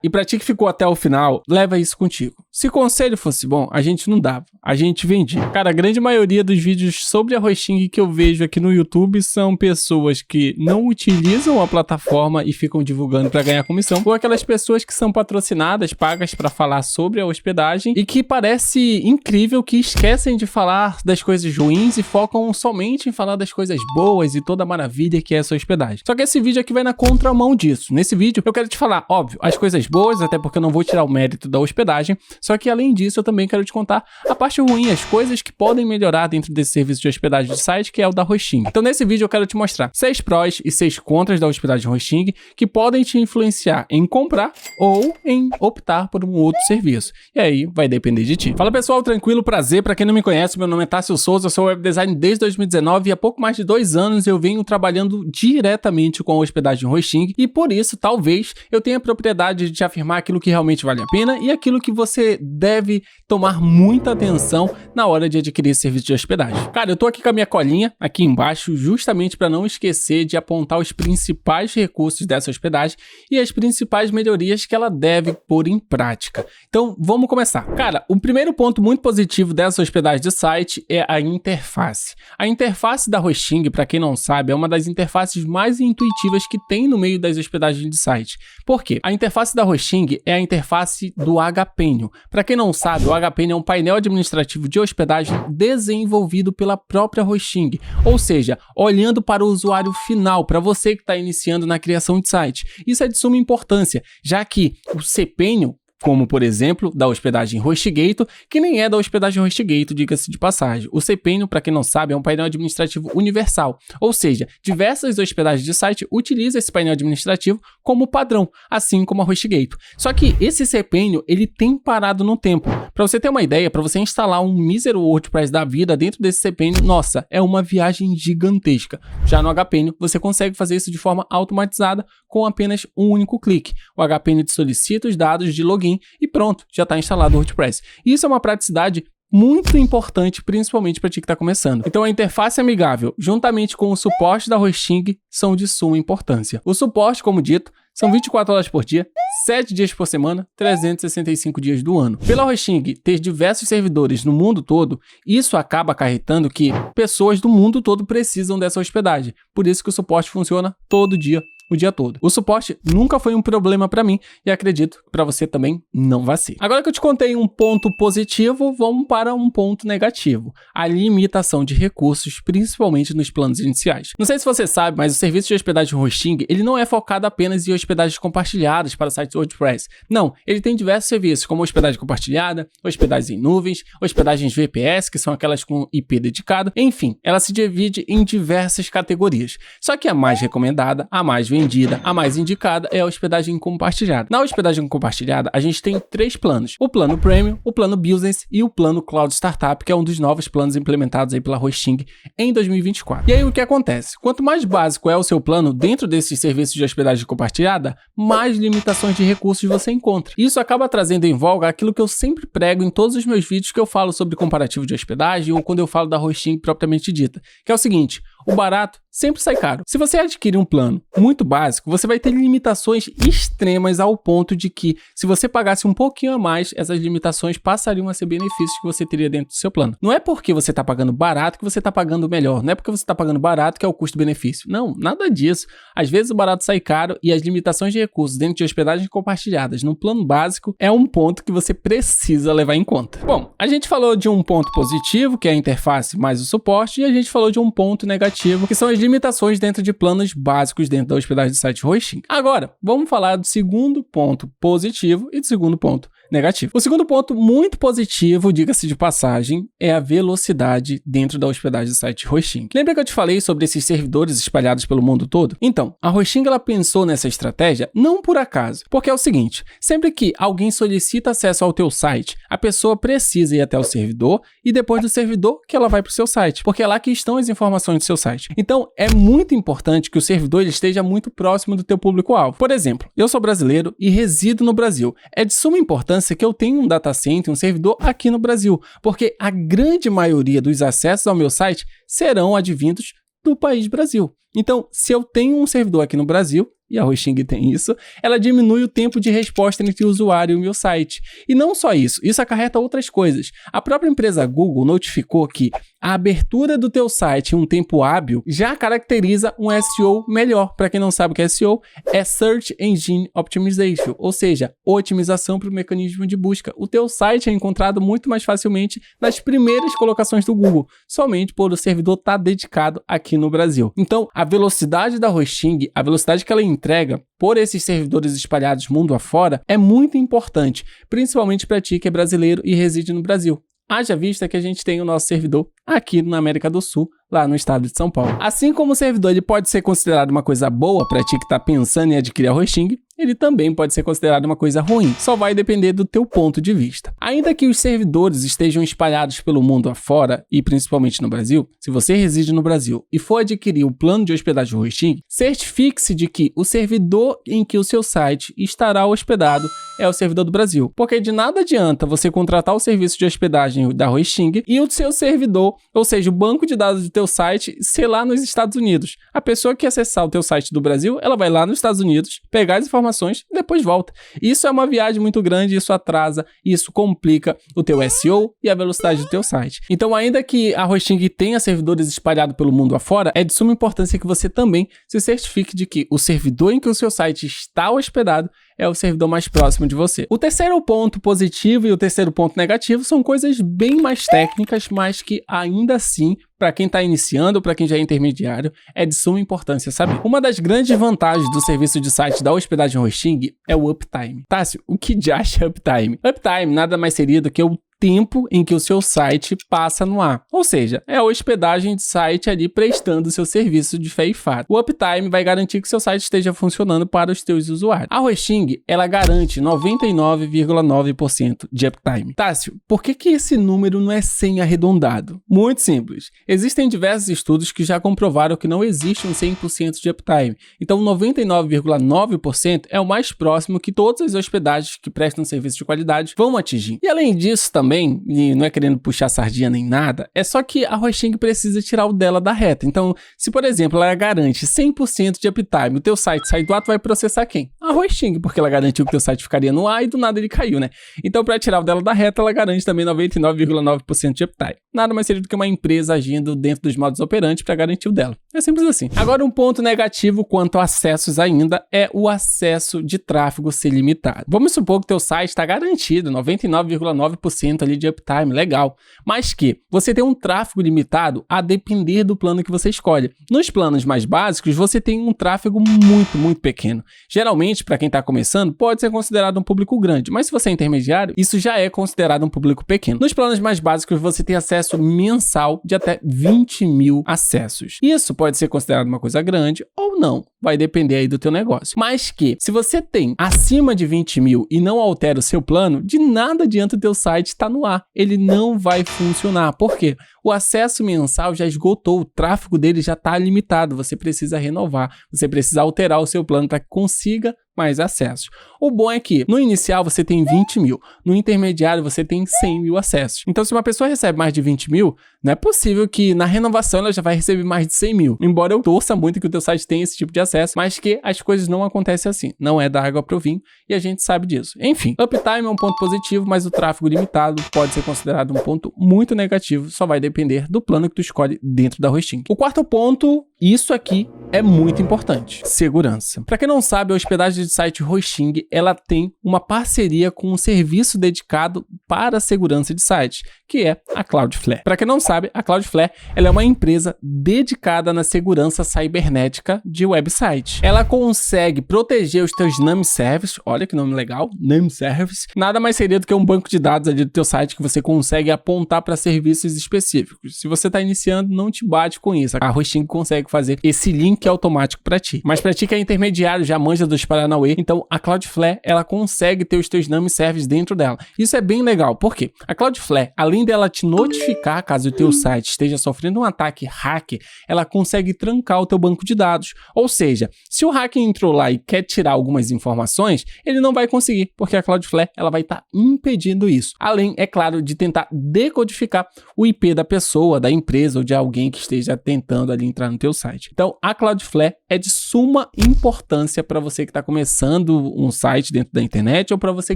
E pra ti que ficou até o final, leva isso contigo. Se conselho fosse bom, a gente não dava, a gente vendia. Cara, a grande maioria dos vídeos sobre a hosting que eu vejo aqui no YouTube são pessoas que não utilizam a plataforma e ficam divulgando pra ganhar comissão, ou aquelas pessoas que são patrocinadas, pagas pra falar sobre a hospedagem e que parece incrível que esquecem de falar das coisas ruins e focam somente em falar das coisas boas e toda a maravilha que é essa hospedagem. Só que esse vídeo aqui vai na contramão disso. Nesse vídeo eu quero te falar, óbvio, as coisas boas, até porque eu não vou tirar o mérito da hospedagem, só que além disso eu também quero te contar a parte ruim, as coisas que podem melhorar dentro desse serviço de hospedagem de site, que é o da hosting. Então nesse vídeo eu quero te mostrar 6 prós e 6 contras da hospedagem hosting que podem te influenciar em comprar ou em optar por um outro serviço. E aí vai depender de ti. Fala pessoal, tranquilo, prazer. Pra quem não me conhece, meu nome é Tássio Souza, eu sou web designer desde 2019 e há pouco mais de 2 anos eu venho trabalhando diretamente com a hospedagem hosting e por isso talvez eu tenha a propriedade de te afirmar aquilo que realmente vale a pena e aquilo que você deve tomar muita atenção na hora de adquirir esse serviço de hospedagem. Cara, eu tô aqui com a minha colinha aqui embaixo justamente para não esquecer de apontar os principais recursos dessa hospedagem e as principais melhorias que ela deve pôr em prática. Então, vamos começar. Cara, o primeiro ponto muito positivo dessa hospedagem de site é a interface. A interface da hosting, para quem não sabe, é uma das interfaces mais intuitivas que tem no meio das hospedagens de site. Por quê? A interface da hosting é a interface do HPenio. Para quem não sabe, o HPenio é um painel administrativo de hospedagem desenvolvido pela própria hosting, ou seja, olhando para o usuário final, para você que está iniciando na criação de site. Isso é de suma importância, já que o cPenio, como por exemplo da hospedagem HostGator, que nem é da hospedagem HostGator, diga-se de passagem. O cPenio, para quem não sabe, é um painel administrativo universal, ou seja, diversas hospedagens de site utilizam esse painel administrativo como padrão, assim como a HostGator. Só que esse cPenio, ele tem parado no tempo. Para você ter uma ideia, para você instalar um mísero WordPress da vida dentro desse cPenio, nossa, é uma viagem gigantesca. Já no HPenio, você consegue fazer isso de forma automatizada com apenas um único clique. O HPenio te solicita os dados de login e pronto, já está instalado o WordPress. Isso é uma praticidade muito importante, principalmente para ti que está começando. Então a interface amigável, juntamente com o suporte da hosting, são de suma importância. O suporte, como dito, são 24 horas por dia, 7 dias por semana, 365 dias do ano. Pela hosting ter diversos servidores no mundo todo, isso acaba acarretando que pessoas do mundo todo precisam dessa hospedagem. Por isso que o suporte funciona todo dia, o dia todo. O suporte nunca foi um problema para mim e acredito que para você também não vai ser. Agora que eu te contei um ponto positivo, vamos para um ponto negativo. A limitação de recursos, principalmente nos planos iniciais. Não sei se você sabe, mas o serviço de hospedagem hosting, ele não é focado apenas em hospedagens compartilhadas para sites WordPress. Não, ele tem diversos serviços, como hospedagem compartilhada, hospedagens em nuvens, hospedagens VPS, que são aquelas com IP dedicado. Enfim, ela se divide em diversas categorias. Só que a mais recomendada, a mais vendida, a mais indicada é a hospedagem compartilhada. Na hospedagem compartilhada, a gente tem 3 planos: o plano Premium, o plano Business e o plano Cloud Startup, que é um dos novos planos implementados aí pela hosting em 2024. E aí o que acontece? Quanto mais básico é o seu plano dentro desses serviços de hospedagem compartilhada, mais limitações de recursos você encontra. Isso acaba trazendo em voga aquilo que eu sempre prego em todos os meus vídeos que eu falo sobre comparativo de hospedagem ou quando eu falo da hosting propriamente dita, que é o seguinte: o barato sempre sai caro. Se você adquirir um plano muito básico, você vai ter limitações extremas ao ponto de que, se você pagasse um pouquinho a mais, essas limitações passariam a ser benefícios que você teria dentro do seu plano. Não é porque você está pagando barato que você está pagando melhor. Não é porque você está pagando barato que é o custo-benefício. Não, nada disso. Às vezes o barato sai caro e as limitações de recursos dentro de hospedagens compartilhadas no plano básico é um ponto que você precisa levar em conta. Bom, a gente falou de um ponto positivo, que é a interface mais o suporte, e a gente falou de um ponto negativo, que são as limitações dentro de planos básicos dentro da hospedagem de site hosting. Agora, vamos falar do segundo ponto positivo e do segundo ponto negativo. O segundo ponto muito positivo, diga-se de passagem, é a velocidade dentro da hospedagem de site hosting. Lembra que eu te falei sobre esses servidores espalhados pelo mundo todo? Então, a hosting ela pensou nessa estratégia não por acaso, porque é o seguinte: sempre que alguém solicita acesso ao teu site, a pessoa precisa ir até o servidor e depois do servidor que ela vai para o seu site, porque é lá que estão as informações do seu site. Então, é muito importante que o servidor ele esteja muito próximo do teu público-alvo. Por exemplo, eu sou brasileiro e resido no Brasil. É de suma importância que eu tenha um data center, um servidor aqui no Brasil, porque a grande maioria dos acessos ao meu site serão advindos do país Brasil. Então, se eu tenho um servidor aqui no Brasil, e a Hosting tem isso, ela diminui o tempo de resposta entre o usuário e o meu site. E não só isso acarreta outras coisas. A própria empresa Google notificou que a abertura do teu site em um tempo hábil já caracteriza um SEO melhor. Para quem não sabe o que é SEO, é Search Engine Optimization, ou seja, otimização para o mecanismo de busca. O teu site é encontrado muito mais facilmente nas primeiras colocações do Google, somente por o servidor estar dedicado aqui no Brasil. Então, a velocidade da Hosting, a velocidade que ela entrega por esses servidores espalhados mundo afora, é muito importante, principalmente para ti que é brasileiro e reside no Brasil. Haja vista que a gente tem o nosso servidor aqui na América do Sul, lá no estado de São Paulo. Assim como o servidor ele pode ser considerado uma coisa boa para ti que está pensando em adquirir a Hosting, ele também pode ser considerado uma coisa ruim. Só vai depender do teu ponto de vista. Ainda que os servidores estejam espalhados pelo mundo afora, e principalmente no Brasil, se você reside no Brasil e for adquirir o plano de hospedagem Hosting, certifique-se de que o servidor em que o seu site estará hospedado é o servidor do Brasil. Porque de nada adianta você contratar o serviço de hospedagem da Hosting e o seu servidor, ou seja, o banco de dados do teu site, ser lá nos Estados Unidos. A pessoa que acessar o teu site do Brasil, ela vai lá nos Estados Unidos, pegar as informações e depois volta. Isso é uma viagem muito grande, isso atrasa, isso complica o teu SEO e a velocidade do teu site. Então, ainda que a Hosting tenha servidores espalhados pelo mundo afora, é de suma importância que você também se certifique de que o servidor em que o seu site está hospedado é o servidor mais próximo de você. O terceiro ponto positivo e o terceiro ponto negativo são coisas bem mais técnicas, mas que ainda assim, para quem está iniciando ou para quem já é intermediário, é de suma importância saber. Uma das grandes vantagens do serviço de site da hospedagem Hosting é o uptime. Tássio, o que de acha uptime? Uptime nada mais seria do que o tempo em que o seu site passa no ar. Ou seja, é a hospedagem de site ali prestando o seu serviço de fé e fato. O uptime vai garantir que seu site esteja funcionando para os teus usuários. A Hosting, ela garante 99,9% de uptime. Tássio, por que esse número não é 100 arredondado? Muito simples. Existem diversos estudos que já comprovaram que não existe um 100% de uptime. Então, 99,9% é o mais próximo que todas as hospedagens que prestam serviço de qualidade vão atingir. E além disso, também, e não é querendo puxar sardinha nem nada, é só que a Hosting precisa tirar o dela da reta. Então, se por exemplo, ela garante 100% de uptime, o teu site sai do ar, tu vai processar quem? A Hosting, porque ela garantiu que o teu site ficaria no ar e do nada ele caiu, né? Então, para tirar o dela da reta, ela garante também 99,9% de uptime. Nada mais seria do que uma empresa agindo dentro dos modos operantes para garantir o dela. É simples assim. Agora, um ponto negativo quanto a acessos ainda é o acesso de tráfego ser limitado. Vamos supor que o teu site está garantido 99,9% ali de uptime, legal, mas que você tem um tráfego limitado a depender do plano que você escolhe. Nos planos mais básicos, você tem um tráfego muito pequeno. Geralmente, para quem está começando, pode ser considerado um público grande, mas se você é intermediário, isso já é considerado um público pequeno. Nos planos mais básicos, você tem acesso mensal de até 20 mil acessos. Isso pode ser considerado uma coisa grande ou não, vai depender aí do teu negócio. Mas que, se você tem acima de 20 mil e não altera o seu plano, de nada adianta o teu site estar no ar. Ele não vai funcionar. Por quê? O acesso mensal já esgotou, o tráfego dele já está limitado. Você precisa renovar, você precisa alterar o seu plano para que consiga mais acessos. O bom é que no inicial você tem 20 mil, no intermediário você tem 100 mil acessos. Então, se uma pessoa recebe mais de 20 mil, não é possível que na renovação ela já vai receber mais de 100 mil. Embora eu torça muito que o teu site tenha esse tipo de acesso, mas que as coisas não acontecem assim. Não é da água para o vinho e a gente sabe disso. Enfim, uptime é um ponto positivo, mas o tráfego limitado pode ser considerado um ponto muito negativo. Só vai depender do plano que tu escolhe dentro da Hosting. O quarto ponto, isso aqui é muito importante: segurança. Para quem não sabe, a hospedagem de site Hosting, ela tem uma parceria com um serviço dedicado para a segurança de site, que é a Cloudflare. Para quem não sabe, a Cloudflare, ela é uma empresa dedicada na segurança cibernética de website. Ela consegue proteger os teus name service, olha que nome legal, name service, nada mais seria do que um banco de dados ali do teu site que você consegue apontar para serviços específicos. Se você está iniciando, não te bate com isso. A Hosting consegue fazer esse link automático para ti. Mas para ti que é intermediário, já manja dos Paranauê, então a Cloudflare, ela consegue ter os teus name service dentro dela. Isso é bem legal. Por quê? A Cloudflare, além dela te notificar caso o teu site esteja sofrendo um ataque hacker, ela consegue trancar o teu banco de dados. Ou seja, se o hacker entrou lá e quer tirar algumas informações, ele não vai conseguir, porque a Cloudflare, ela vai estar impedindo isso. Além, é claro, de tentar decodificar o IP da pessoa, da empresa ou de alguém que esteja tentando ali entrar no teu site. Então, a Cloudflare Cloudflare é de suma importância para você que está começando um site dentro da internet ou para você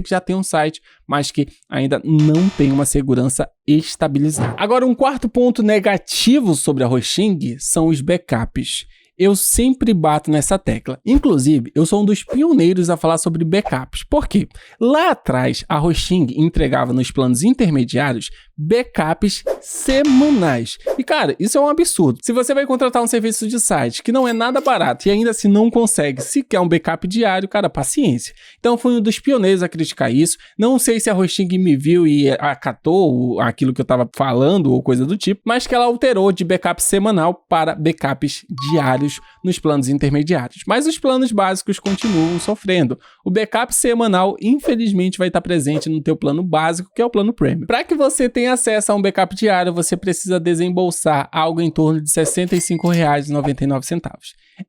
que já tem um site, mas que ainda não tem uma segurança estabilizada. Agora, um quarto ponto negativo sobre a hosting são os backups. Eu sempre bato nessa tecla. Inclusive, eu sou um dos pioneiros a falar sobre backups. Por quê? Lá atrás, a hosting entregava nos planos intermediários backups semanais. E, cara, isso é um absurdo. Se você vai contratar um serviço de site que não é nada barato e ainda assim não consegue sequer um backup diário, cara, paciência. Então, fui um dos pioneiros a criticar isso. Não sei se a hosting me viu e acatou aquilo que eu estava falando ou coisa do tipo, mas que ela alterou de backup semanal para backups diários nos planos intermediários. Mas os planos básicos continuam sofrendo. O backup semanal, infelizmente, vai estar presente no teu plano básico, que é o plano Premium. Para que você tenha acesso a um backup diário, você precisa desembolsar algo em torno de R$ 65,99.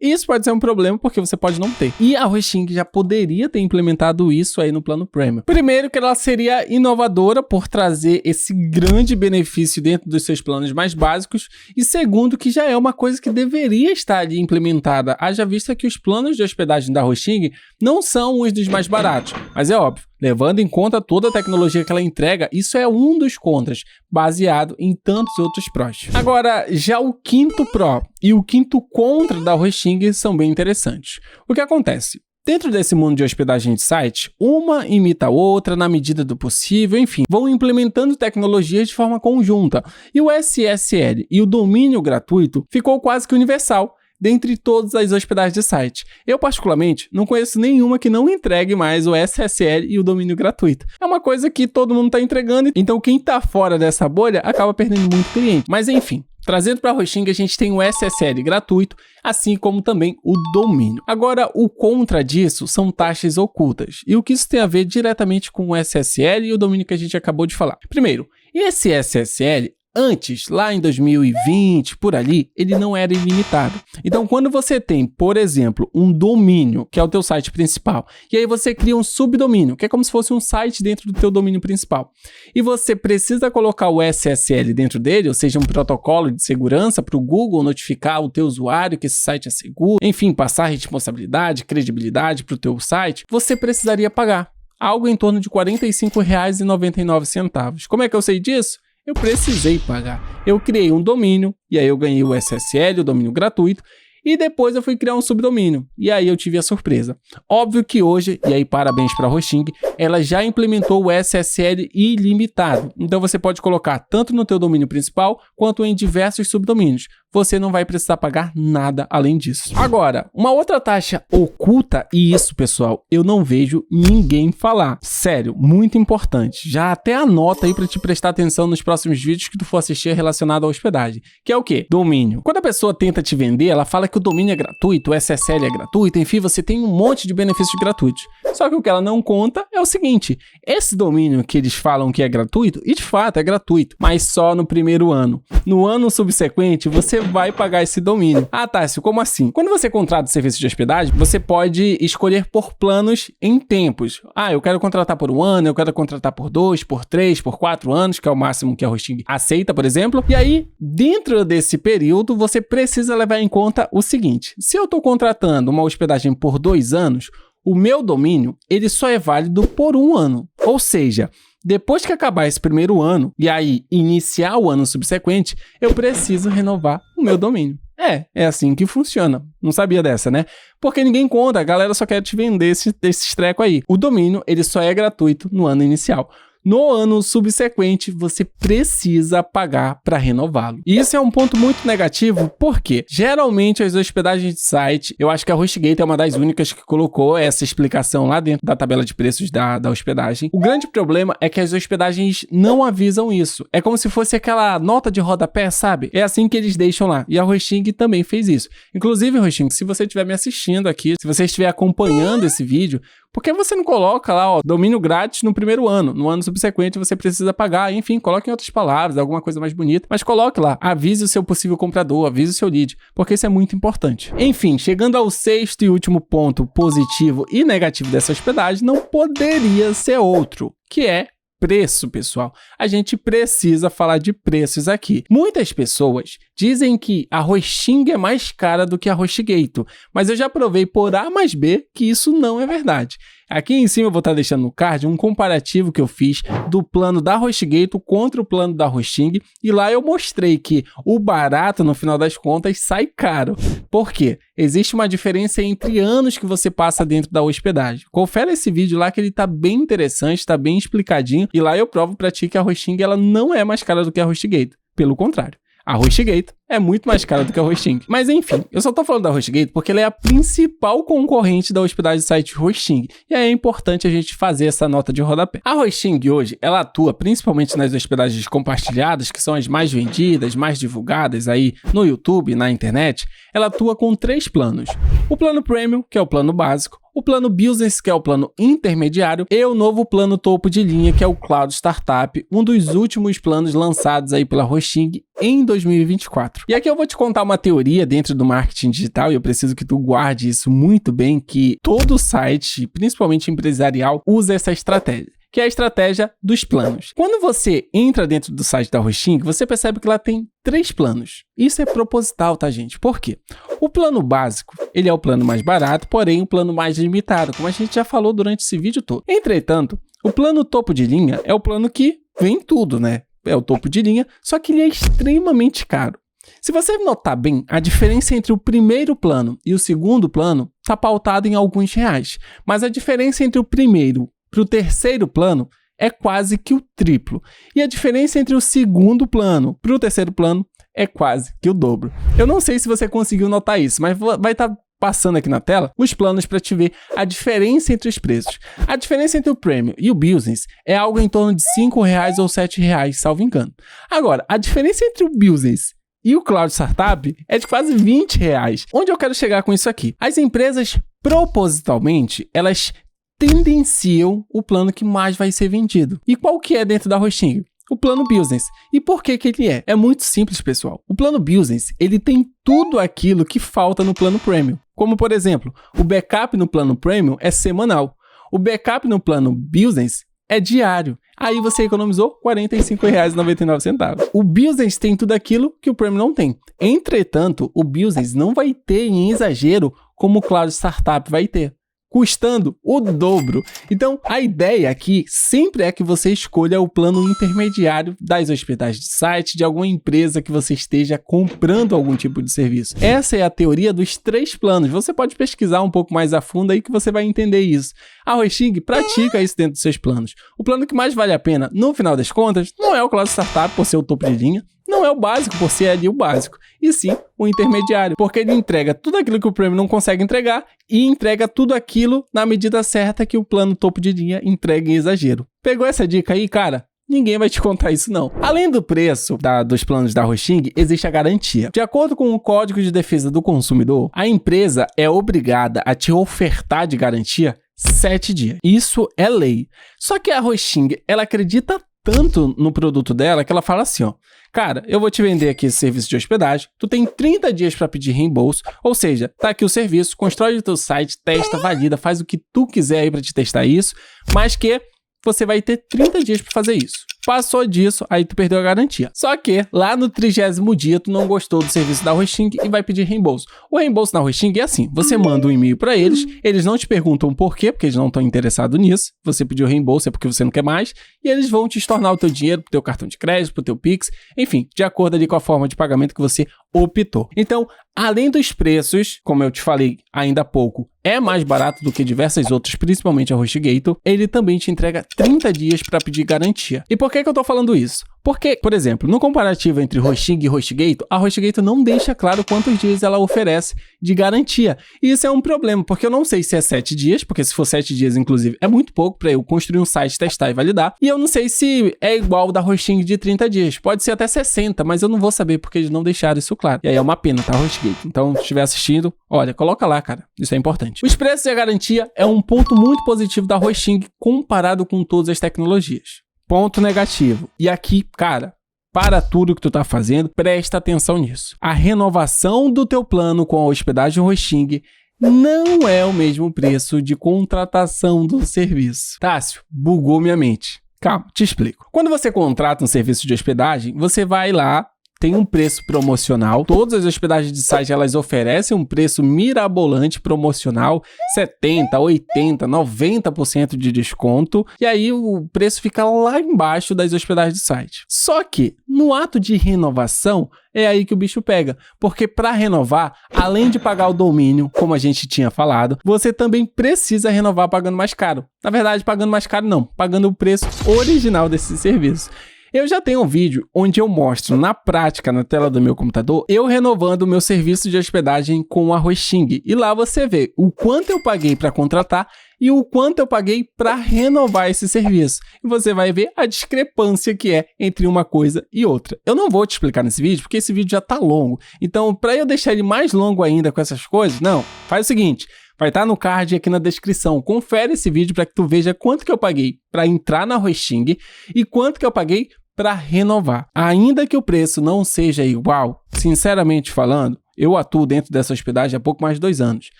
Isso pode ser um problema porque você pode não ter. E a hosting já poderia ter implementado isso aí no plano Premium. Primeiro, que ela seria inovadora por trazer esse grande benefício dentro dos seus planos mais básicos. E segundo, que já é uma coisa que deveria estar ali implementada, haja vista que os planos de hospedagem da hosting não são os dos mais baratos. Mas é óbvio, levando em conta toda a tecnologia que ela entrega, isso é um dos contras, baseado em tantos outros prós. Agora, já o quinto pró e o quinto contra da hosting são bem interessantes. O que acontece? Dentro desse mundo de hospedagem de site, uma imita a outra na medida do possível, enfim, vão implementando tecnologias de forma conjunta. E o SSL e o domínio gratuito ficou quase que universal dentre todas as hospedagens de site. Eu, particularmente, não conheço nenhuma que não entregue mais o SSL e o domínio gratuito. É uma coisa que todo mundo está entregando, então quem está fora dessa bolha acaba perdendo muito cliente. Mas enfim, trazendo para a hosting, a gente tem o SSL gratuito, assim como também o domínio. Agora, o contra disso são taxas ocultas. E o que isso tem a ver diretamente com o SSL e o domínio que a gente acabou de falar? Primeiro, esse SSL, antes, lá em 2020, por ali, ele não era ilimitado. Então, quando você tem, por exemplo, um domínio, que é o teu site principal, e aí você cria um subdomínio, que é como se fosse um site dentro do teu domínio principal, e você precisa colocar o SSL dentro dele, ou seja, um protocolo de segurança para o Google notificar o teu usuário que esse site é seguro, enfim, passar responsabilidade, credibilidade para o teu site, você precisaria pagar algo em torno de R$ 45,99. Como é que eu sei disso? Eu precisei pagar. Eu criei um domínio, e aí eu ganhei o SSL, o domínio gratuito, e depois eu fui criar um subdomínio, e aí eu tive a surpresa. Óbvio que hoje, e aí parabéns para a hosting, ela já implementou o SSL ilimitado. Então você pode colocar tanto no teu domínio principal, quanto em diversos subdomínios. Você não vai precisar pagar nada além disso. Agora, uma outra taxa oculta, e isso, pessoal, eu não vejo ninguém falar. Sério, muito importante. Já até anota aí para te prestar atenção nos próximos vídeos que tu for assistir relacionado à hospedagem. Que é o quê? Domínio. Quando a pessoa tenta te vender, ela fala que o domínio é gratuito, o SSL é gratuito, enfim, você tem um monte de benefícios gratuitos. Só que o que ela não conta é o seguinte, esse domínio que eles falam que é gratuito, e de fato é gratuito, mas só no primeiro ano. No ano subsequente, você vai pagar esse domínio. Ah, Tássio, como assim? Quando você contrata o serviço de hospedagem, você pode escolher por planos em tempos. Ah, eu quero contratar por 1 ano, eu quero contratar por 2, por 3, por 4 anos, que é o máximo que a hosting aceita, por exemplo. E aí, dentro desse período, você precisa levar em conta o seguinte, se eu estou contratando uma hospedagem por 2 anos, o meu domínio, ele só é válido por 1 ano. Ou seja, depois que acabar esse primeiro ano, e aí iniciar o ano subsequente, eu preciso renovar o meu domínio. É assim que funciona. Não sabia dessa, né? Porque ninguém conta, a galera só quer te vender esse treco aí. O domínio, ele só é gratuito no ano inicial. No ano subsequente, você precisa pagar para renová-lo. E isso é um ponto muito negativo, porque geralmente as hospedagens de site, eu acho que a HostGator é uma das únicas que colocou essa explicação lá dentro da tabela de preços da hospedagem. O grande problema é que as hospedagens não avisam isso. É como se fosse aquela nota de rodapé, sabe? É assim que eles deixam lá. E a Hosting também fez isso. Inclusive, Hosting, se você estiver me assistindo aqui, se você estiver acompanhando esse vídeo, por que você não coloca lá, ó, domínio grátis no primeiro ano? No ano subsequente você precisa pagar, enfim, coloque em outras palavras, alguma coisa mais bonita, mas coloque lá, avise o seu possível comprador, avise o seu lead, porque isso é muito importante. Enfim, chegando ao sexto e último ponto positivo e negativo dessa hospedagem, não poderia ser outro, que é preço, pessoal. A gente precisa falar de preços aqui. Muitas pessoas dizem que a Hosting é mais cara do que a HostGator, mas eu já provei por A mais B que isso não é verdade. Aqui em cima eu vou estar deixando no card um comparativo que eu fiz do plano da HostGator contra o plano da Hosting, e lá eu mostrei que o barato, no final das contas, sai caro. Por quê? Existe uma diferença entre anos que você passa dentro da hospedagem. Confere esse vídeo lá que ele tá bem interessante, tá bem explicadinho, e lá eu provo pra ti que a Hosting ela não é mais cara do que a HostGator. Pelo contrário. A HostGator é muito mais cara do que a Hosting. Mas enfim, eu só tô falando da HostGator porque ela é a principal concorrente da hospedagem do site Hosting. E aí é importante a gente fazer essa nota de rodapé. A Hosting hoje, ela atua principalmente nas hospedagens compartilhadas, que são as mais vendidas, mais divulgadas aí no YouTube, na internet. Ela atua com 3 planos. O plano Premium, que é o plano básico, o plano Business, que é o plano intermediário, e o novo plano topo de linha, que é o Cloud Startup, um dos últimos planos lançados aí pela Hosting em 2024. E aqui eu vou te contar uma teoria dentro do marketing digital, e eu preciso que tu guarde isso muito bem, que todo site, principalmente empresarial, usa essa estratégia, que é a estratégia dos planos. Quando você entra dentro do site da Hosting, você percebe que lá tem 3 planos. Isso é proposital, tá, gente? Por quê? O plano básico, ele é o plano mais barato, porém o plano mais limitado, como a gente já falou durante esse vídeo todo. Entretanto, o plano topo de linha é o plano que vem tudo, né? É o topo de linha, só que ele é extremamente caro. Se você notar bem, a diferença entre o primeiro plano e o segundo plano está pautada em alguns reais, mas a diferença entre o primeiro para o terceiro plano é quase que o triplo. E a diferença entre o segundo plano para o terceiro plano é quase que o dobro. Eu não sei se você conseguiu notar isso, mas vai estar passando aqui na tela os planos para te ver a diferença entre os preços. A diferença entre o Premium e o Business é algo em torno de R$5 ou R$7, salvo engano. Agora, a diferença entre o Business e o Cloud Startup é de quase R$20. Onde eu quero chegar com isso aqui? As empresas, propositalmente, elas tendenciam o plano que mais vai ser vendido. E qual que é dentro da Hosting? O plano Business. E por que que ele é? É muito simples, pessoal. O plano Business, ele tem tudo aquilo que falta no plano Premium. Como, por exemplo, o backup no plano Premium é semanal. O backup no plano Business é diário. Aí você economizou R$45,99. O Business tem tudo aquilo que o Premium não tem. Entretanto, o Business não vai ter em exagero como o Cloud Startup vai ter, custando o dobro. Então, a ideia aqui sempre é que você escolha o plano intermediário das hospedagens de site de alguma empresa que você esteja comprando algum tipo de serviço. Essa é a teoria dos 3 planos. Você pode pesquisar um pouco mais a fundo aí que você vai entender isso. A Hosting pratica isso dentro dos seus planos. O plano que mais vale a pena, no final das contas, não é o Cloud Startup por ser o topo de linha, não é o básico, por ser ali o básico, e sim o intermediário, porque ele entrega tudo aquilo que o Premium não consegue entregar e entrega tudo aquilo na medida certa que o plano topo de linha entrega em exagero. Pegou essa dica aí, cara? Ninguém vai te contar isso não. Além do preço dos planos da Hosting, existe a garantia. De acordo com o Código de Defesa do Consumidor, a empresa é obrigada a te ofertar de garantia 7 dias. Isso é lei. Só que a Hosting, ela acredita tanto no produto dela que ela fala assim, ó: cara, eu vou te vender aqui esse serviço de hospedagem, tu tem 30 dias para pedir reembolso, ou seja, tá aqui o serviço, constrói o teu site, testa, valida, faz o que tu quiser aí para te testar isso, mas que você vai ter 30 dias para fazer isso. Passou disso, aí tu perdeu a garantia. Só que lá no 30º dia tu não gostou do serviço da Hosting e vai pedir reembolso. O reembolso na Hosting é assim: você manda um e-mail para eles não te perguntam por quê, porque eles não estão interessados nisso. Você pediu reembolso é porque você não quer mais, e eles vão te estornar o teu dinheiro pro teu cartão de crédito, pro teu Pix, enfim, de acordo ali com a forma de pagamento que você optou. Então, além dos preços, como eu te falei ainda há pouco, é mais barato do que diversas outras, principalmente a HostGator, ele também te entrega 30 dias para pedir garantia. E por que eu tô falando isso? Porque, por exemplo, no comparativo entre Hosting e HostGator, a HostGator não deixa claro quantos dias ela oferece de garantia. E isso é um problema, porque eu não sei se é 7 dias, porque se for 7 dias, inclusive, é muito pouco para eu construir um site, testar e validar. E eu não sei se é igual da Hosting de 30 dias. Pode ser até 60, mas eu não vou saber porque eles não deixaram isso claro. E aí é uma pena, tá, HostGator? Então, se estiver assistindo, olha, coloca lá, cara. Isso é importante. Os preços e a garantia é um ponto muito positivo da Hosting comparado com todas as tecnologias. Ponto negativo. E aqui, cara, para tudo que tu tá fazendo, presta atenção nisso. A renovação do teu plano com a hospedagem Hosting não é o mesmo preço de contratação do serviço. Tássio, bugou minha mente. Calma, te explico. Quando você contrata um serviço de hospedagem, você vai lá, tem um preço promocional. Todas as hospedagens de site, elas oferecem um preço mirabolante promocional, 70%, 80%, 90% de desconto. E aí o preço fica lá embaixo das hospedagens de site. Só que no ato de renovação, é aí que o bicho pega. Porque para renovar, além de pagar o domínio, como a gente tinha falado, você também precisa renovar pagando mais caro. Na verdade, pagando mais caro não, pagando o preço original desse serviço. Eu já tenho um vídeo onde eu mostro na prática, na tela do meu computador, eu renovando o meu serviço de hospedagem com a Hosting. E lá você vê o quanto eu paguei para contratar e o quanto eu paguei para renovar esse serviço. E você vai ver a discrepância que é entre uma coisa e outra. Eu não vou te explicar nesse vídeo, porque esse vídeo já tá longo. Então, para eu deixar ele mais longo ainda com essas coisas, não, faz o seguinte... Vai estar no card aqui na descrição. Confere esse vídeo para que tu veja quanto que eu paguei para entrar na Hosting e quanto que eu paguei para renovar. Ainda que o preço não seja igual, sinceramente falando, eu atuo dentro dessa hospedagem há pouco mais de 2 anos.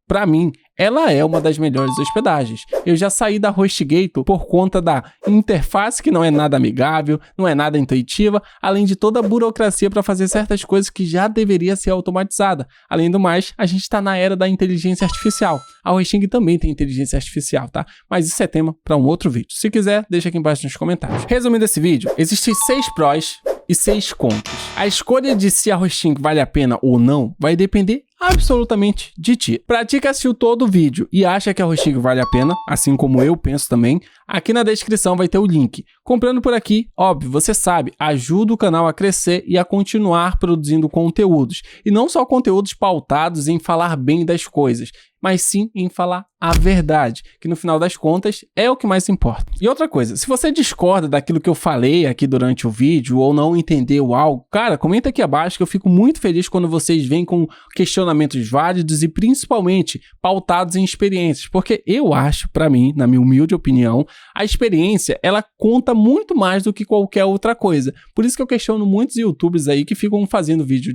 Para mim, ela é uma das melhores hospedagens. Eu já saí da HostGator por conta da interface que não é nada amigável, não é nada intuitiva, além de toda a burocracia para fazer certas coisas que já deveria ser automatizada. Além do mais, a gente está na era da inteligência artificial. A Hosting também tem inteligência artificial, tá? Mas isso é tema para um outro vídeo. Se quiser, deixa aqui embaixo nos comentários. Resumindo esse vídeo, existem 6 prós e 6 contras. A escolha de se a Hosting vale a pena ou não vai depender absolutamente de ti. Pra ti que assistiu todo o vídeo e acha que a Hosting vale a pena, assim como eu penso também, aqui na descrição vai ter o link. Comprando por aqui, óbvio, você sabe, ajuda o canal a crescer e a continuar produzindo conteúdos. E não só conteúdos pautados em falar bem das coisas, mas sim em falar a verdade, que no final das contas é o que mais importa. E outra coisa, se você discorda daquilo que eu falei aqui durante o vídeo ou não entendeu algo, cara, comenta aqui abaixo que eu fico muito feliz quando vocês vêm com questionamentos válidos e principalmente pautados em experiências, porque eu acho, pra mim, na minha humilde opinião, a experiência, ela conta muito mais do que qualquer outra coisa. Por isso que eu questiono muitos youtubers aí que ficam fazendo vídeo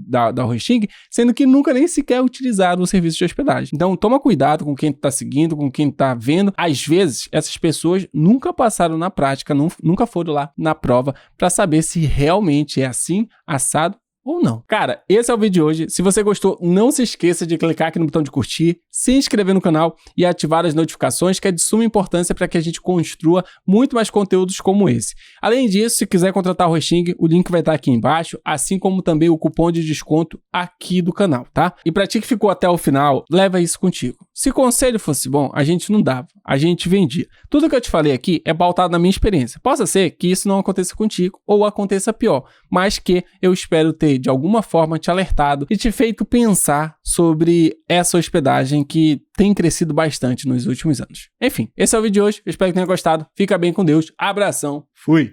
da Hosting, sendo que nunca nem sequer utilizaram o serviço de hospedagem. Então, toma cuidado com quem tá seguindo, com quem tá vendo. Às vezes, essas pessoas nunca passaram na prática, nunca foram lá na prova para saber se realmente é assim, assado ou não. Cara, esse é o vídeo de hoje. Se você gostou, não se esqueça de clicar aqui no botão de curtir, se inscrever no canal e ativar as notificações, que é de suma importância para que a gente construa muito mais conteúdos como esse. Além disso, se quiser contratar a Hosting, o link vai estar aqui embaixo, assim como também o cupom de desconto aqui do canal, tá? E para ti que ficou até o final, leva isso contigo. Se conselho fosse bom, a gente não dava, a gente vendia. Tudo que eu te falei aqui é pautado na minha experiência. Possa ser que isso não aconteça contigo ou aconteça pior, mas que eu espero ter de alguma forma te alertado e te feito pensar sobre essa hospedagem que tem crescido bastante nos últimos anos. Enfim, esse é o vídeo de hoje. Eu espero que tenha gostado. Fica bem com Deus. Abração. Fui!